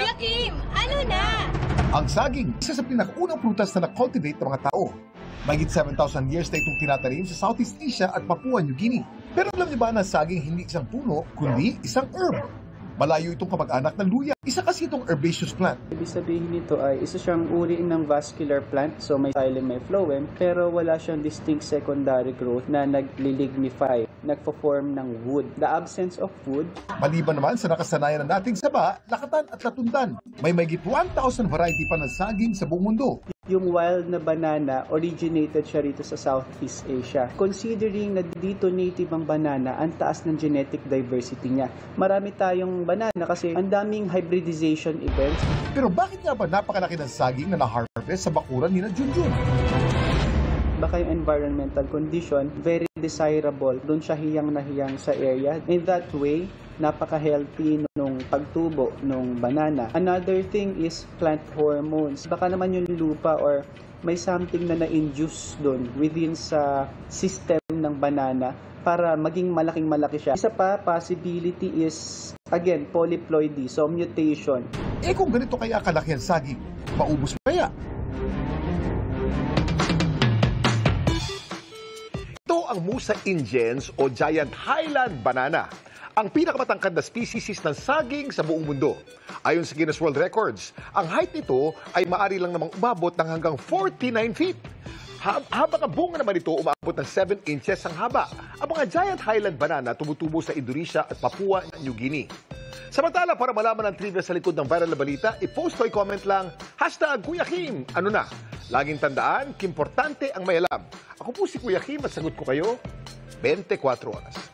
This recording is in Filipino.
Kuya Kim, ano na? Ang saging, isa sa pinakaunang prutas na na-cultivate ng mga tao. Mahigit 7,000 years na itong tinatanim sa Southeast Asia at Papua New Guinea. Pero alam niyo ba na saging hindi isang puno, kundi isang herb? Malayo itong kamag-anak ng luya. Isa kasi itong herbaceous plant. Ibig sabihin nito ay isa siyang uri ng vascular plant, so may xylem, may phloem, pero wala siyang distinct secondary growth na naglilignify, nagpo-form ng wood. The absence of wood. Maliban naman sa nakasanayan na nating saba, lakatan at latundan, may mahigit 1,000 variety pa ng saging sa buong mundo. Yung wild na banana, originated siya rito sa Southeast Asia. Considering na dito native ang banana, ang taas ng genetic diversity niya. Marami tayong banana kasi ang daming hybridization events. Pero bakit nga ba napakalaki ng saging na na-harvest sa bakuran ni na Junjun? Baka yung environmental condition, very desirable. Doon siya hiyang na hiyang sa area. In that way, napaka-healthy nung pagtubo ng banana. Another thing is plant hormones. Baka naman yung lupa or may something na na-induce doon within sa system ng banana para maging malaking-malaki siya. Isa pa, possibility is, again, polyploidy, so mutation. Eh kung ganito kaya kalaki ang saging, maubos kaya? Ito ang Musa ingens o Giant Highland Banana. Ang pinakamatangkad na species ng saging sa buong mundo. Ayon sa Guinness World Records, ang height nito ay maaari lang namang umabot ng hanggang 49 feet. Habang ang bunga naman ito umabot ng 7 inches ang haba. Ang mga Giant Highland Banana tumutubo sa Indonesia at Papua New Guinea. Samantala, para malaman ang trivia sa likod ng viral na balita, i-post o i-comment lang, #Kuya Kim. Ano na? Laging tandaan, importante ang may alam. Ako po si Kuya Kim at sagot ko kayo 24 oras.